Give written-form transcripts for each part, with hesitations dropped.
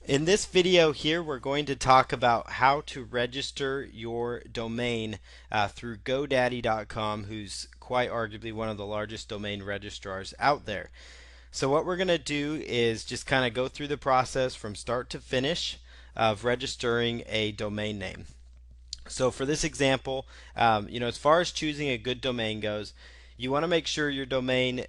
In this video here, we're going to talk about how to register your domain through GoDaddy.com, who's quite arguably one of the largest domain registrars out there. So what we're going to do is just kind of go through the process from start to finish of registering a domain name. So for this example, as far as choosing a good domain goes, you want to make sure your domain,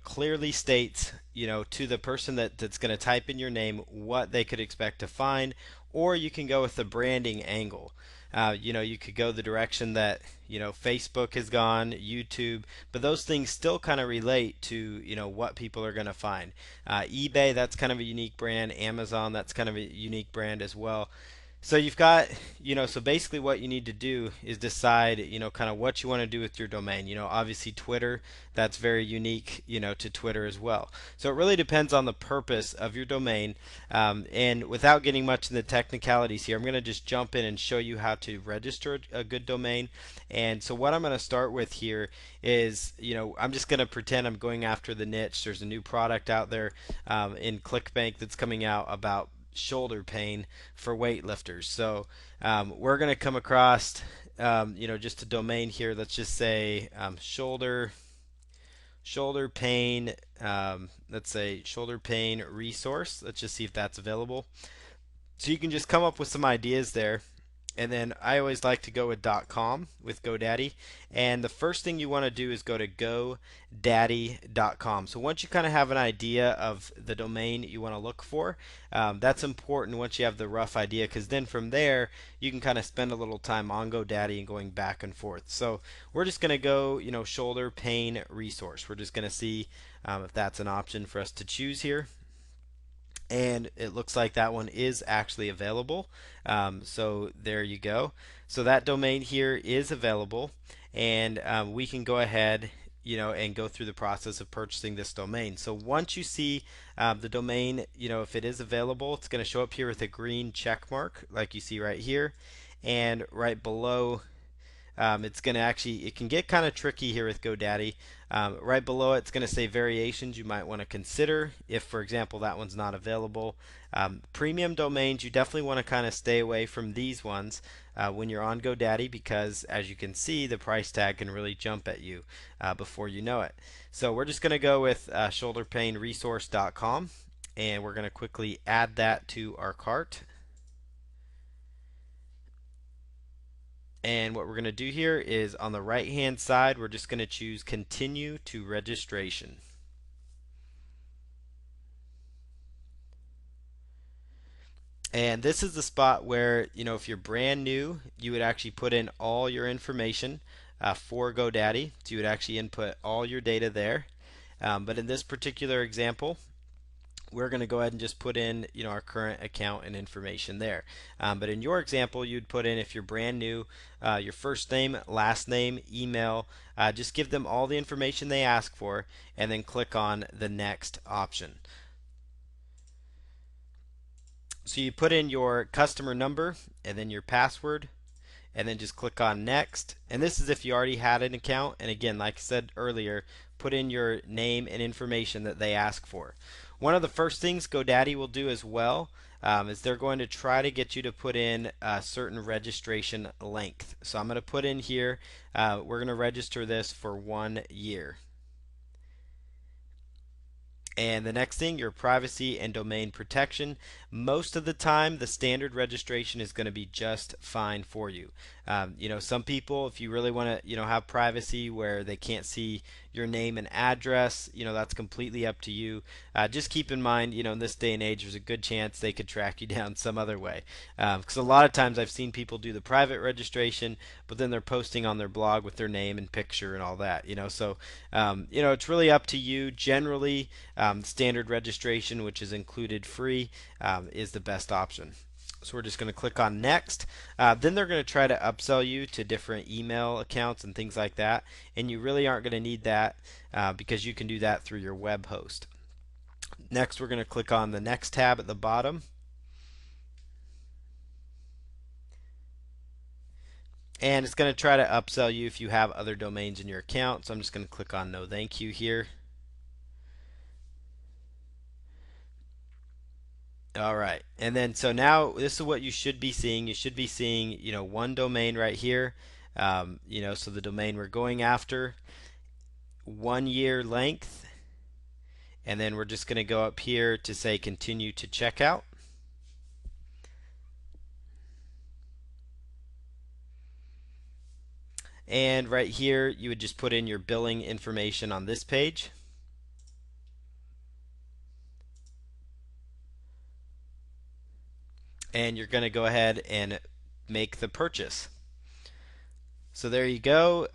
clearly states, to the person that's going to type in your name what they could expect to find, or you can go with the branding angle. You could go the direction that, Facebook has gone, YouTube, but those things still kind of relate to, what people are going to find. eBay, that's kind of a unique brand. Amazon, that's kind of a unique brand as well. So you've got, so basically what you need to do is decide, kind of what you want to do with your domain. Obviously Twitter, that's very unique, to Twitter as well. So it really depends on the purpose of your domain. And without getting much in the technicalities here, I'm going to just jump in and show you how to register a good domain. And so what I'm going to start with here is, I'm just going to pretend I'm going after the niche. There's a new product out there in ClickBank that's coming out about shoulder pain for weightlifters. So we're going to come across, just a domain here. Let's just say shoulder pain. Let's say shoulder pain resource. Let's just see if that's available. So you can just come up with some ideas there. And then I always like to go with .com with GoDaddy. And the first thing you want to do is go to GoDaddy.com. So once you kind of have an idea of the domain you want to look for, that's important once you have the rough idea, because then from there you can kind of spend a little time on GoDaddy and going back and forth. So we're just going to go, shoulder pain resource. We're just going to see if that's an option for us to choose here, and it looks like that one is actually available. So there you go. So that domain here is available, and we can go ahead, and go through the process of purchasing this domain. So once you see the domain, if it is available, it's going to show up here with a green check mark, like you see right here, and right below it's going to actually, it can get kind of tricky here with GoDaddy. Right below it, it's going to say variations you might want to consider if, for example, that one's not available. Premium domains, you definitely want to kind of stay away from these ones when you're on GoDaddy, because as you can see, the price tag can really jump at you before you know it. So we're just going to go with shoulderpainresource.com, and we're going to quickly add that to our cart. And what we're going to do here is on the right hand side, we're just going to choose continue to registration. And this is the spot where, if you're brand new, you would actually put in all your information for GoDaddy. So you would actually input all your data there. But in this particular example, we're going to go ahead and just put in, our current account and information there. But in your example, you'd put in, if you're brand new, your first name, last name, email. Just give them all the information they ask for, and then click on the next option. So you put in your customer number and then your password, and then just click on next. And this is if you already had an account. And again, like I said earlier, put in your name and information that they ask for. One of the first things GoDaddy will do as well is they're going to try to get you to put in a certain registration length. So I'm going to put in here, we're going to register this for 1 year. And the next thing, your privacy and domain protection. Most of the time, the standard registration is going to be just fine for you. Some people, if you really want to, have privacy where they can't see your name and address, that's completely up to you. Just keep in mind, in this day and age, there's a good chance they could track you down some other way. Because a lot of times I've seen people do the private registration, but then they're posting on their blog with their name and picture and all that. So it's really up to you. Generally, standard registration, which is included free, is the best option. So we're just going to click on next. Then they're going to try to upsell you to different email accounts and things like that. And you really aren't going to need that because you can do that through your web host. Next, we're going to click on the next tab at the bottom. And it's going to try to upsell you if you have other domains in your account. So I'm just going to click on no thank you here. All right. And then so now this is what you should be seeing. You should be seeing, one domain right here. So the domain we're going after, 1 year length, and then we're just going to go up here to say continue to checkout. And right here, you would just put in your billing information on this page. And you're going to go ahead and make the purchase. So there you go.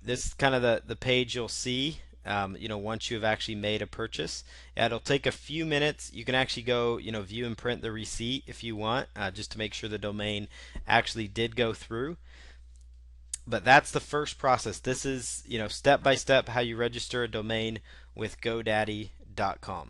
This is kind of the page you'll see. Once you've actually made a purchase, it'll take a few minutes. You can actually go, view and print the receipt if you want, just to make sure the domain actually did go through. But that's the first process. This is, step by step how you register a domain with GoDaddy.com.